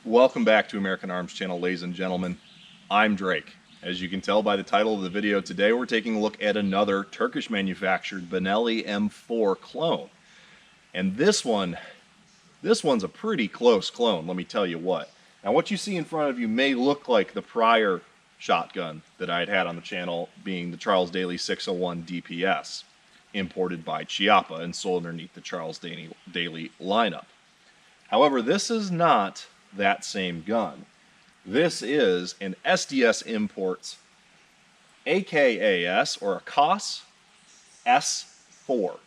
Welcome back to American Arms Channel, ladies and gentlemen. I'm Drake. As you can tell by the title of the video today, we're taking a look at another Turkish manufactured Benelli M4 clone. And this one's a pretty close clone, let me tell you what. Now what you see in front of you may look like the prior shotgun that I had on the channel, being the Charles Daly 601 DPS, imported by Chiappa and sold underneath the Charles Daly lineup. However, this is not that same gun. This is an SDS Imports AKSA or AKSA S4.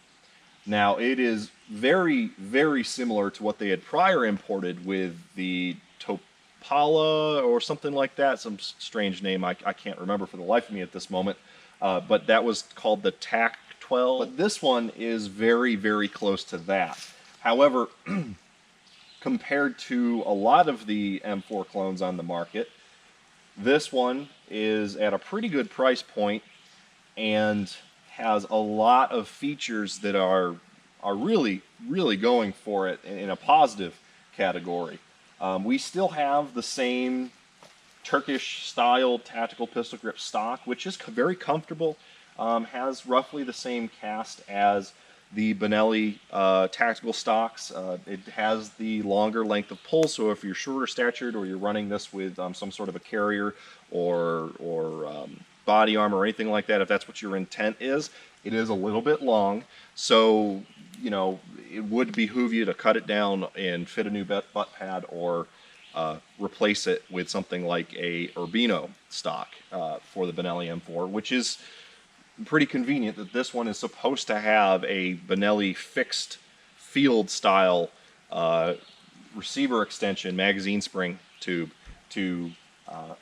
Now it is very, very similar to what they had prior imported with the Topala or something like that, some strange name I can't remember for the life of me at this moment, but that was called the TAC 12. But this one is very, very close to that. However, compared to a lot of the M4 clones on the market, this one is at a pretty good price point and has a lot of features that are really, really going for it in a positive category. We still have the same Turkish style tactical pistol grip stock, which is very comfortable, has roughly the same cast as the Benelli tactical stocks. It has the longer length of pull, so if you're shorter statured or you're running this with some sort of a carrier or body armor or anything like that, if that's what your intent is, it is a little bit long. So, you know, it would behoove you to cut it down and fit a new butt pad or replace it with something like a Urbino stock for the Benelli M4, which is pretty convenient that this one is supposed to have a Benelli fixed field style receiver extension magazine spring tube to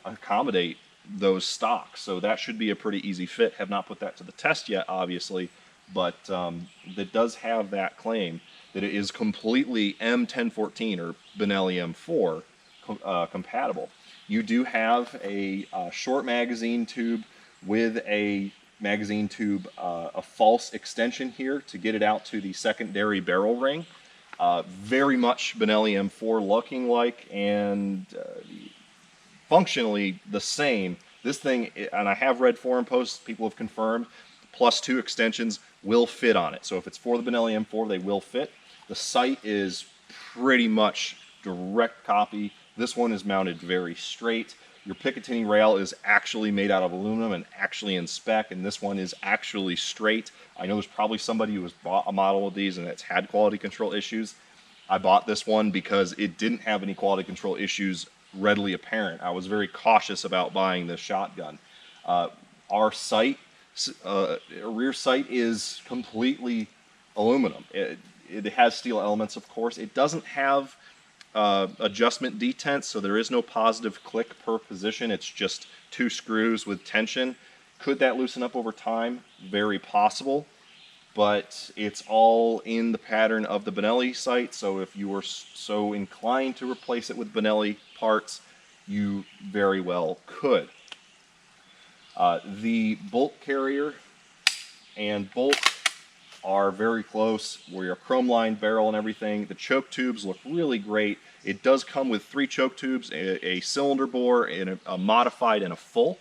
accommodate those stocks. So that should be a pretty easy fit. Have not put that to the test yet, obviously, but that does have that claim that it is completely M1014 or Benelli M4 compatible. You do have a short magazine tube with a magazine tube, a false extension here to get it out to the secondary barrel ring. Very much Benelli M4 looking like, and functionally the same. This thing, and I have read forum posts, people have confirmed, +2 extensions will fit on it. So if it's for the Benelli M4, they will fit. The sight is pretty much direct copy. This one is mounted very straight. Your Picatinny rail is actually made out of aluminum and actually in spec, and this one is actually straight. I know there's probably somebody who has bought a model of these and that's had quality control issues. I bought this one because it didn't have any quality control issues readily apparent. I was very cautious about buying this shotgun. Our sight, rear sight, is completely aluminum. It has steel elements, of course. It doesn't have adjustment detents, so there is no positive click per position. It's just 2 screws with tension. Could that loosen up over time? Very possible, but it's all in the pattern of the Benelli sight, so if you were so inclined to replace it with Benelli parts, you very well could. The bolt carrier and bolt are very close. Where your chrome lined barrel and everything. The choke tubes look really great. It does come with 3 choke tubes, a cylinder bore, and a modified and a full.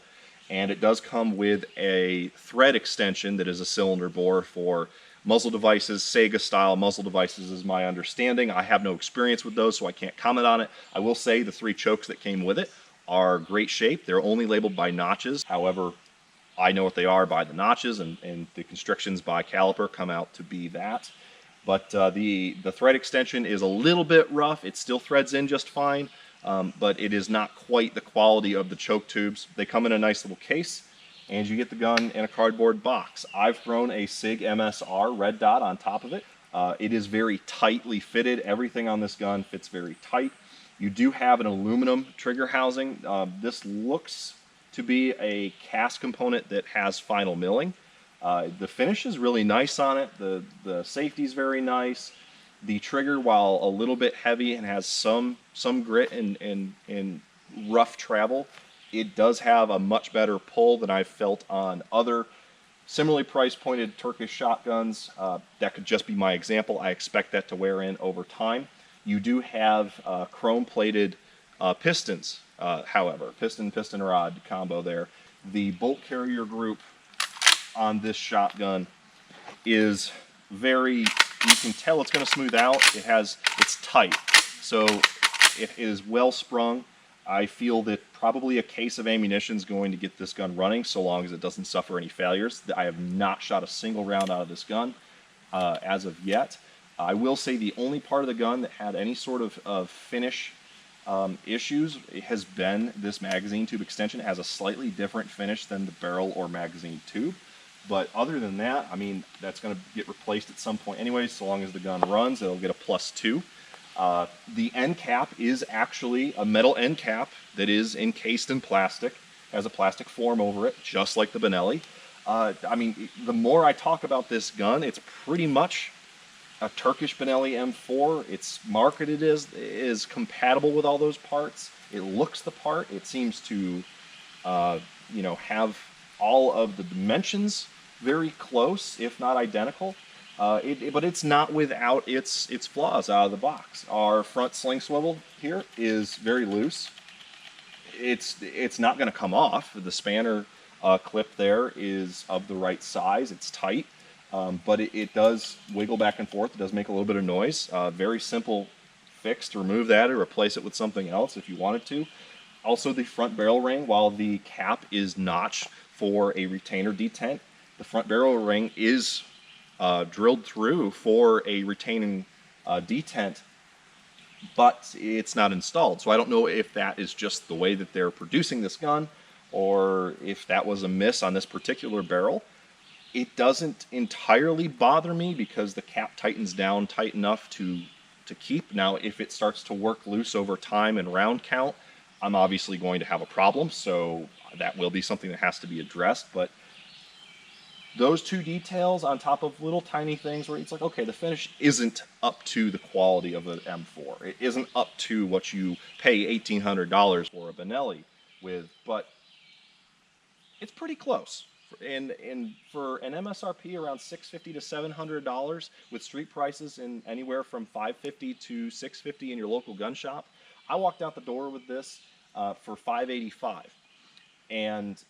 And it does come with a thread extension that is a cylinder bore for muzzle devices, Sega style muzzle devices is my understanding. I have no experience with those, so I can't comment on it. I will say the 3 chokes that came with it are great shape. They're only labeled by notches. However, I know what they are by the notches, and the constrictions by caliper come out to be that. But the thread extension is a little bit rough. It still threads in just fine, but it is not quite the quality of the choke tubes. They come in a nice little case, and you get the gun in a cardboard box. I've thrown a SIG MSR red dot on top of it. It is very tightly fitted. Everything on this gun fits very tight. You do have an aluminum trigger housing. This looks to be a cast component that has final milling. The finish is really nice on it. The safety is very nice. The trigger, while a little bit heavy and has some grit and rough travel, it does have a much better pull than I've felt on other similarly price pointed Turkish shotguns. That could just be my example. I expect that to wear in over time. You do have chrome plated Pistons, however, piston rod combo there. The bolt carrier group on this shotgun is very, you can tell it's going to smooth out. It's tight, so it is well sprung. I feel that probably a case of ammunition is going to get this gun running so long as it doesn't suffer any failures. I have not shot a single round out of this gun as of yet. I will say the only part of the gun that had any sort of finish issues has been this magazine tube extension. It has a slightly different finish than the barrel or magazine tube. But other than that, I mean, that's going to get replaced at some point anyway. So long as the gun runs, it'll get a +2. The end cap is actually a metal end cap that is encased in plastic, has a plastic form over it, just like the Benelli. I mean, the more I talk about this gun, it's pretty much a Turkish Benelli M4. It's marketed as is compatible with all those parts. It looks the part. It seems to, you know, have all of the dimensions very close, if not identical. But it's not without its flaws out of the box. Our front sling swivel here is very loose. It's not going to come off. The spanner clip there is of the right size. It's tight, but it does wiggle back and forth. It does make a little bit of noise. Very simple fix to remove that or replace it with something else if you wanted to. Also, the front barrel ring, while the cap is notched for a retainer detent, the front barrel ring is drilled through for a retaining detent, but it's not installed. So I don't know if that is just the way that they're producing this gun or if that was a miss on this particular barrel. It doesn't entirely bother me because the cap tightens down tight enough to keep. Now, if it starts to work loose over time and round count, I'm obviously going to have a problem, so that will be something that has to be addressed. But those two details on top of little tiny things where it's like, okay, the finish isn't up to the quality of an M4. It isn't up to what you pay $1,800 for a Benelli with, but it's pretty close. And for an MSRP around $650 to $700 with street prices in anywhere from $550 to $650 in your local gun shop, I walked out the door with this for $585, and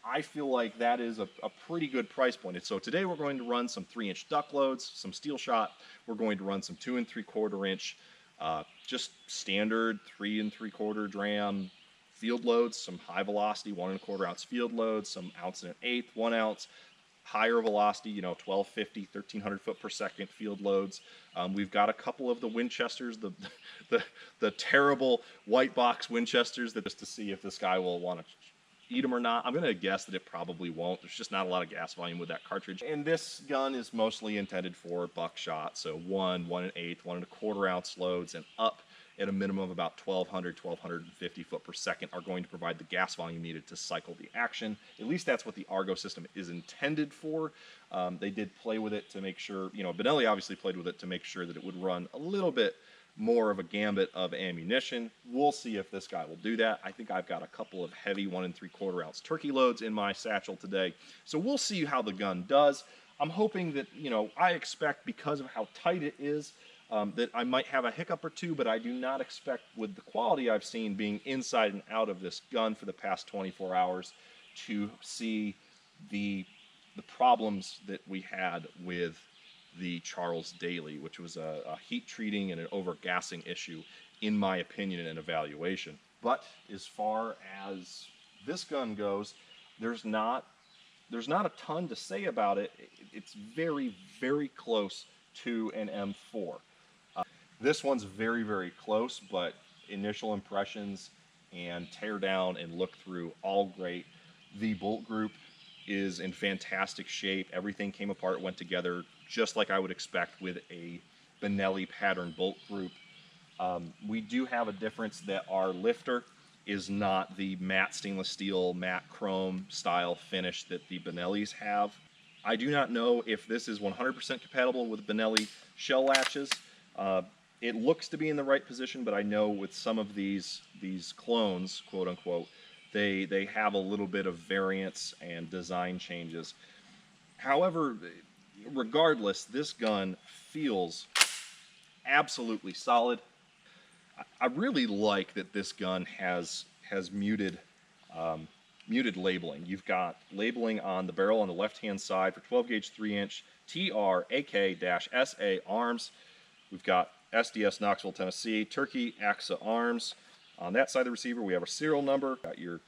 I feel like that is a pretty good price point. And so today we're going to run some 3-inch duck loads, some steel shot. We're going to run some 2 3/4 inch, just standard 3 3/4 dram field loads, some high velocity 1 1/4 ounce field loads, some 1 1/8 ounce, 1 ounce, higher velocity, you know, 1250, 1300 foot per second field loads. We've got a couple of the Winchesters, the terrible white box Winchesters, that just to see if this guy will want to eat them or not. I'm going to guess that it probably won't. There's just not a lot of gas volume with that cartridge. And this gun is mostly intended for buckshot, so 1 1/8, 1 1/4 ounce loads and up at a minimum of about 1200, 1250 foot per second are going to provide the gas volume needed to cycle the action. At least that's what the Argo system is intended for. They did play with it to make sure, you know, Benelli obviously played with it to make sure that it would run a little bit more of a gambit of ammunition. We'll see if this guy will do that. I think I've got a couple of heavy 1 3/4 ounce turkey loads in my satchel today. So we'll see how the gun does. I'm hoping that, you know, I expect because of how tight it is, that I might have a hiccup or two, but I do not expect, with the quality I've seen being inside and out of this gun for the past 24 hours, to see the problems that we had with the Charles Daly, which was a heat treating and an over-gassing issue, in my opinion and evaluation. But as far as this gun goes, there's not a ton to say about it. It's very, very close to an M4. This one's very, very close, but initial impressions and tear down and look through, all great. The bolt group is in fantastic shape. Everything came apart, went together just like I would expect with a Benelli pattern bolt group. We do have a difference that our lifter is not the matte stainless steel, matte chrome style finish that the Benellis have. I do not know if this is 100% compatible with Benelli shell latches. It looks to be in the right position, but I know with some of these clones, quote unquote, they have a little bit of variance and design changes. However, regardless, this gun feels absolutely solid. I really like that this gun has muted muted labeling. You've got labeling on the barrel on the left-hand side for 12 gauge 3-inch TR AK-SA arms. We've got SDS Knoxville, Tennessee, Turkey AKSA arms. On that side of the receiver, we have a serial number. Got your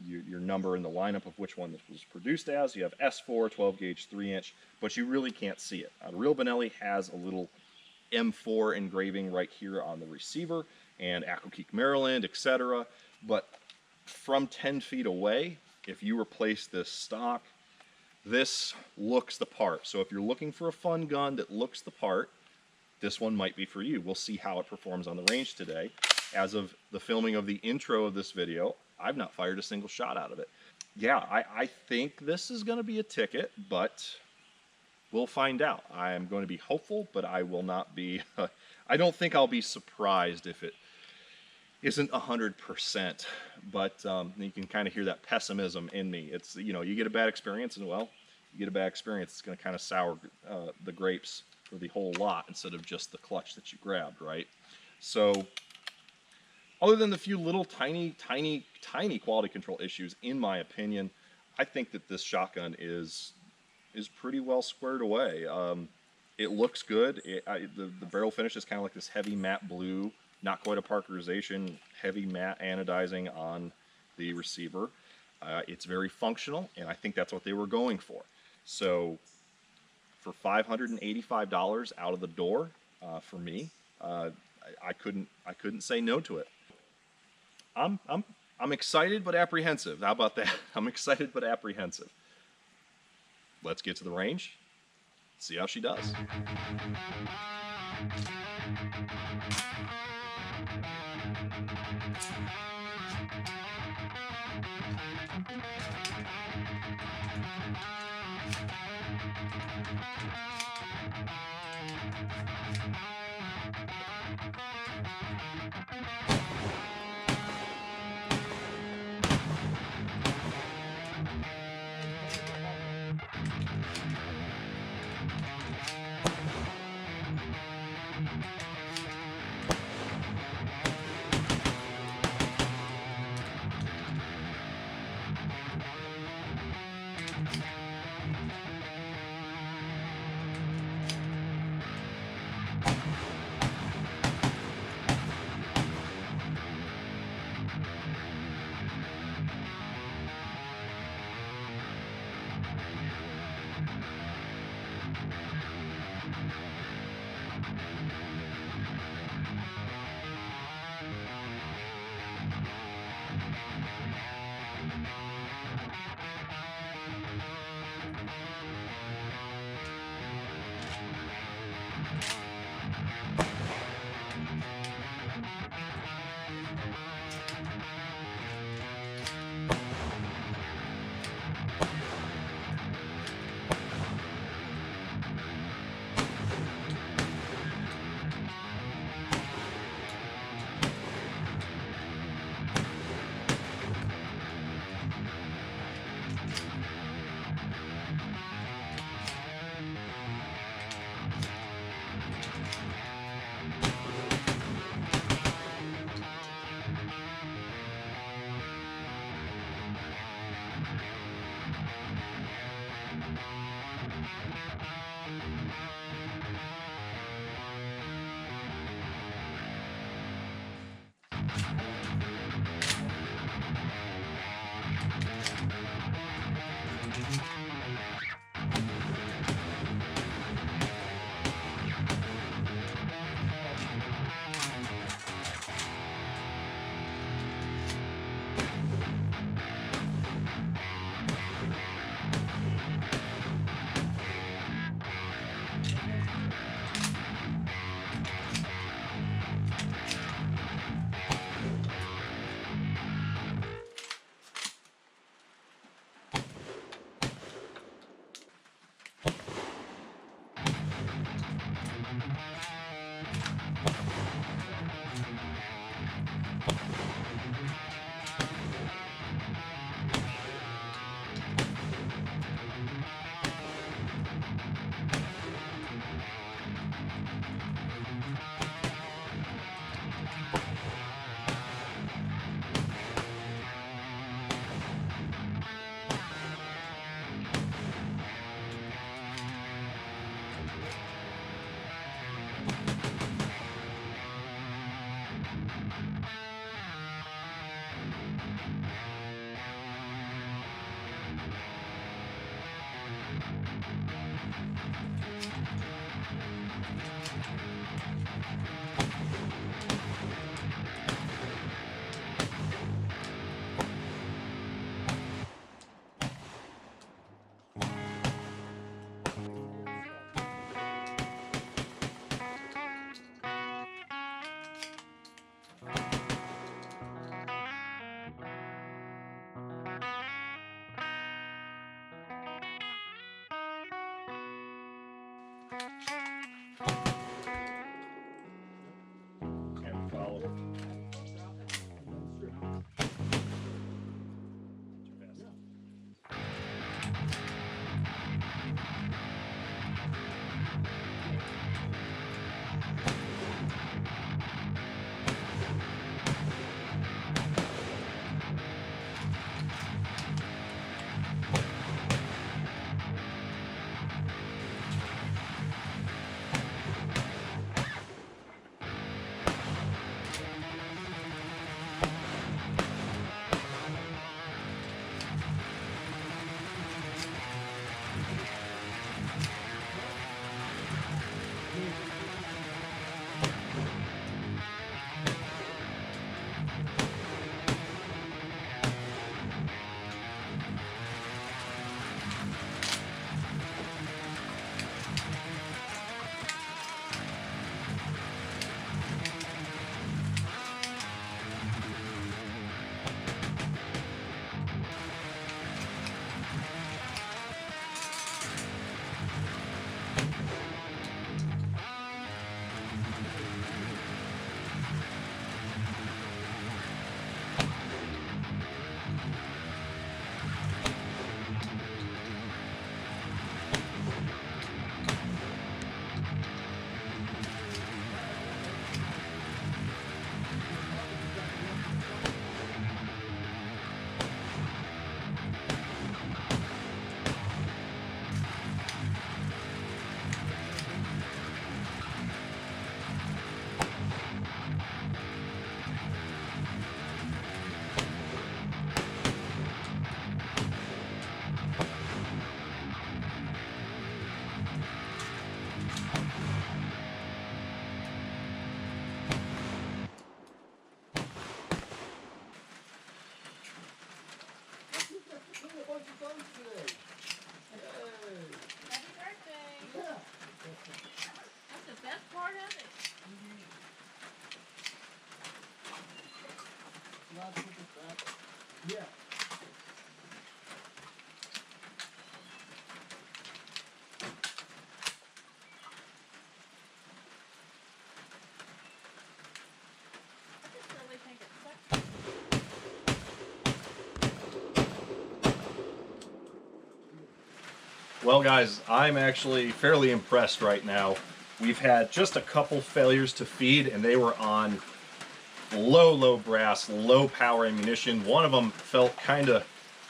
number in the lineup of which one this was produced as. You have S4 12 gauge 3-inch, but you really can't see it. The real Benelli has a little M4 engraving right here on the receiver, and Accokeek, Maryland, etc. But from 10 feet away, if you replace this stock, this looks the part. So if you're looking for a fun gun that looks the part, this one might be for you. We'll see how it performs on the range today. As of the filming of the intro of this video, I've not fired a single shot out of it. Yeah, I think this is going to be a ticket, but we'll find out. I am going to be hopeful, but I will not be, I don't think I'll be surprised if it isn't 100%, but you can kind of hear that pessimism in me. It's, you know, you get a bad experience, and well, you get a bad experience, it's going to kind of sour the grapes for the whole lot instead of just the clutch that you grabbed, right? So, other than the few little tiny quality control issues, in my opinion, I think that this shotgun is pretty well squared away. It looks good. The barrel finish is kind of like this heavy matte blue, not quite a Parkerization, heavy matte anodizing on the receiver. It's very functional, and I think that's what they were going for. So for $585 out of the door, for me, I couldn't say no to it. I'm excited but apprehensive. How about that? I'm excited but apprehensive. Let's get to the range, see how she does. And follow. Yeah. Well guys, I'm actually fairly impressed right now. We've had just a couple failures to feed and they were on low brass, low power ammunition. One of them felt kind of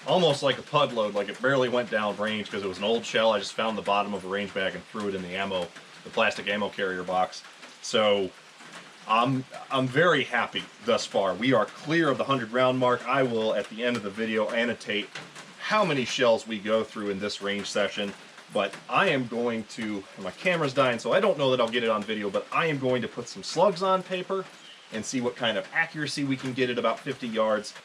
almost like a pud load, like it barely went down range because it was an old shell. I just found the bottom of a range bag and threw it in the plastic ammo carrier box. So I'm very happy thus far. We are clear of the 100 round mark. I will at the end of the video annotate how many shells we go through in this range session, but I am going to, my camera's dying so I don't know that I'll get it on video, but I am going to put some slugs on paper and see what kind of accuracy we can get at about 50 yards.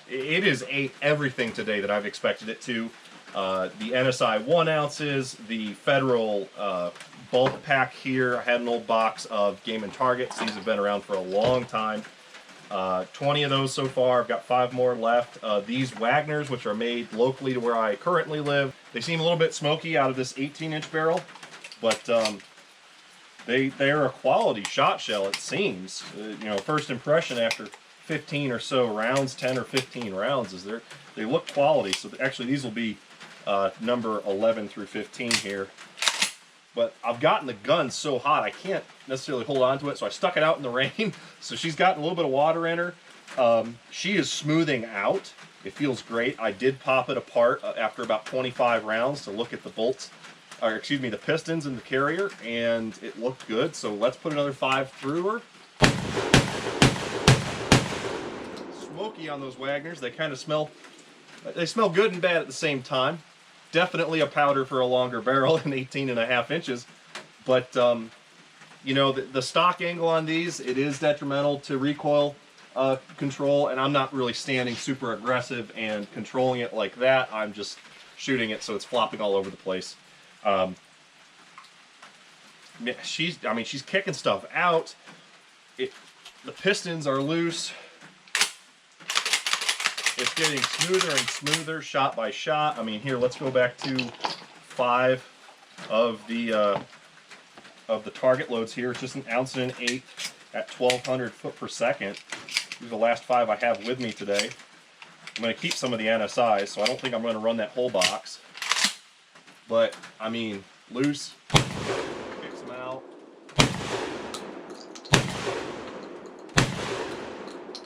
It has ate everything today that I've expected it to. The NSI 1 ounces, the Federal bulk pack here. I had an old box of Game & Targets. These have been around for a long time. 20 of those so far. I've got 5 more left. These Wagners, which are made locally to where I currently live, they seem a little bit smoky out of this 18-inch barrel, but they're a quality shot shell, it seems. You know, first impression after 15 or so rounds, 10 or 15 rounds, is they look quality. So actually these will be number 11 through 15 here. But I've gotten the gun so hot I can't necessarily hold on to it, so I stuck it out in the rain. So she's gotten a little bit of water in her. She is smoothing out. It feels great. I did pop it apart after about 25 rounds to look at the bolts, or excuse me, the pistons in the carrier, and it looked good. So let's put another 5 through her. icky on those Wagners. They kind of smell, they smell good and bad at the same time. Definitely a powder for a longer barrel than 18.5 inches. But, you know, the stock angle on these, it is detrimental to recoil control, and I'm not really standing super aggressive and controlling it like that. I'm just shooting it so it's flopping all over the place. She's kicking stuff out. The pistons are loose. It's getting smoother and smoother shot by shot. I mean, here, let's go back to 5 of the target loads here. It's just 1 ounce and 1/8 at 1200 foot per second. These are the last 5 I have with me today. I'm going to keep some of the NSIs, so I don't think I'm going to run that whole box. But, I mean, loose. Kicks them out.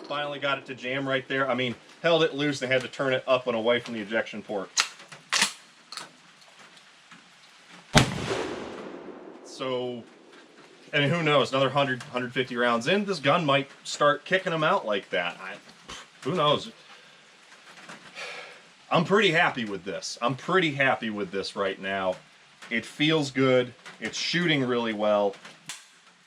Finally got it to jam right there. I mean, held it loose and had to turn it up and away from the ejection port. So, and who knows, another 100, 150 rounds in, this gun might start kicking them out like that. Who knows? I'm pretty happy with this. I'm pretty happy with this right now. It feels good. It's shooting really well.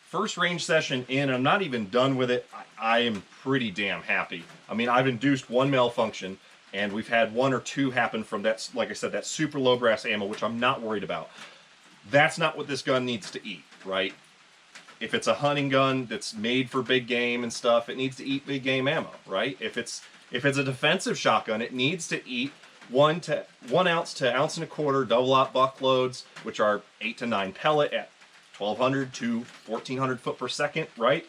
First range session in, I'm not even done with it. I am pretty damn happy. I mean, I've induced 1 malfunction, and we've had 1 or 2 happen from that, like I said, that super low brass ammo, which I'm not worried about. That's not what this gun needs to eat, right? If it's a hunting gun that's made for big game and stuff, it needs to eat big game ammo, right? If it's a defensive shotgun, it needs to eat 1 ounce to 1 1/4 ounce double-aught buck loads, which are 8 to 9 pellet at 1200 to 1400 foot per second, right?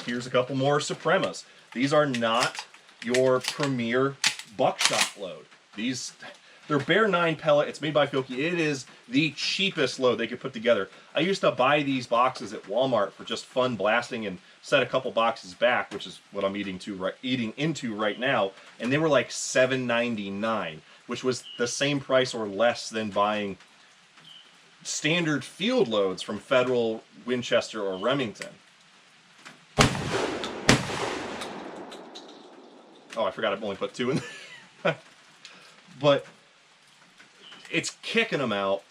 Here's a couple more Supremas. These are not your premier buckshot load. They're bare 9 pellet. It's made by Filky. It is the cheapest load they could put together. I used to buy these boxes at Walmart for just fun blasting and set a couple boxes back, which is what I'm eating into right now, and they were like $7.99, which was the same price or less than buying standard field loads from Federal, Winchester, or Remington. Oh, I forgot I've only put 2 in there. But it's kicking them out.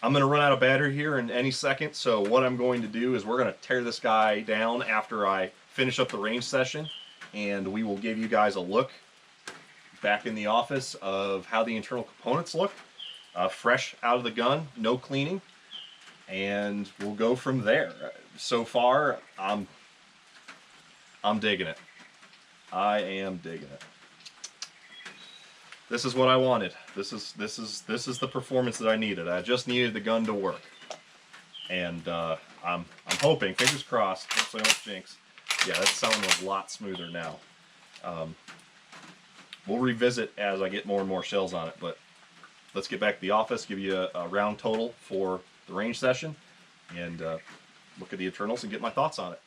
I'm going to run out of battery here in any second, so what I'm going to do is we're going to tear this guy down after I finish up the range session, and we will give you guys a look back in the office of how the internal components look. Fresh out of the gun, no cleaning, and we'll go from there. So far, I'm digging it. I am digging it. This is what I wanted. This is the performance that I needed. I just needed the gun to work, and I'm hoping, fingers crossed, hopefully I don't jinx. Yeah, that's sounding a lot smoother now. We'll revisit as I get more and more shells on it, but let's get back to the office, give you a round total for the range session, and look at the internals and get my thoughts on it.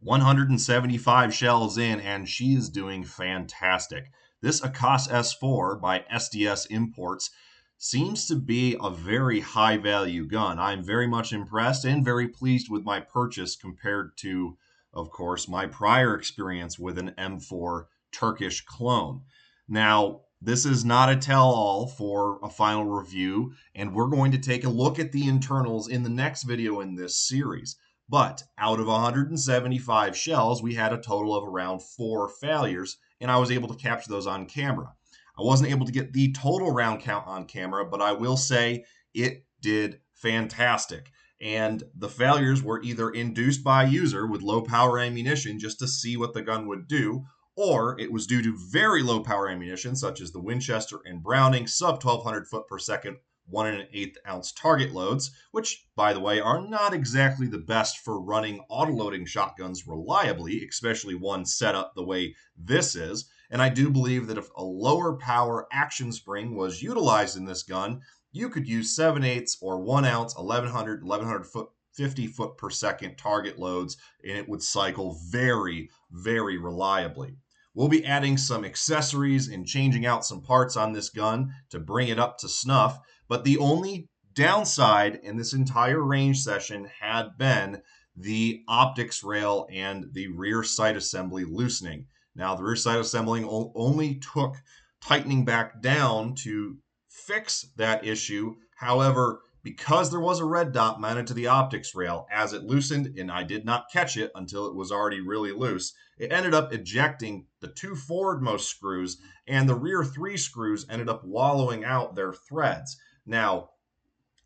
175 shells in, and she is doing fantastic. This AKSA S4 by SDS Imports seems to be a very high value gun. I'm very much impressed and very pleased with my purchase compared to, of course, my prior experience with an M4 Turkish clone. Now, this is not a tell-all for a final review, and we're going to take a look at the internals in the next video in this series. But out of 175 shells, we had a total of around 4 failures, and I was able to capture those on camera. I wasn't able to get the total round count on camera, but I will say it did fantastic. And the failures were either induced by a user with low power ammunition just to see what the gun would do, or it was due to very low power ammunition, such as the Winchester and Browning sub 1200 foot per second 1 1/8 ounce target loads, which, by the way, are not exactly the best for running autoloading shotguns reliably, especially one set up the way this is. And I do believe that if a lower power action spring was utilized in this gun, you could use 7/8 or 1 ounce 1150 foot per second target loads, and it would cycle very, very reliably. We'll be adding some accessories and changing out some parts on this gun to bring it up to snuff, but the only downside in this entire range session had been the optics rail and the rear sight assembly loosening. Now, the rear sight assembly only took tightening back down to fix that issue. However, because there was a red dot mounted to the optics rail, as it loosened, and I did not catch it until it was already really loose, it ended up ejecting the two forwardmost screws, and the rear three screws ended up wallowing out their threads. Now,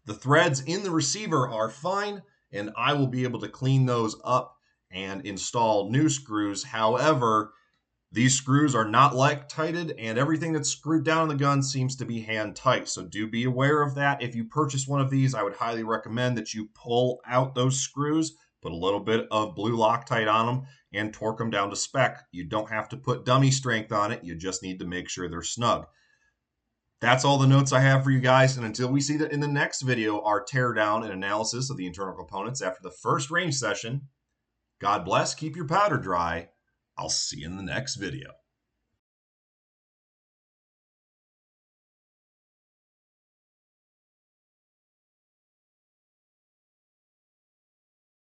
the threads in the receiver are fine, and I will be able to clean those up and install new screws. However, these screws are not Loctited, and everything that's screwed down in the gun seems to be hand tight. So do be aware of that. If you purchase one of these, I would highly recommend that you pull out those screws, put a little bit of blue Loctite on them, and torque them down to spec. You don't have to put dummy strength on it. You just need to make sure they're snug. That's all the notes I have for you guys. And until we see that in the next video, our teardown and analysis of the internal components after the first range session, God bless, keep your powder dry. I'll see you in the next video.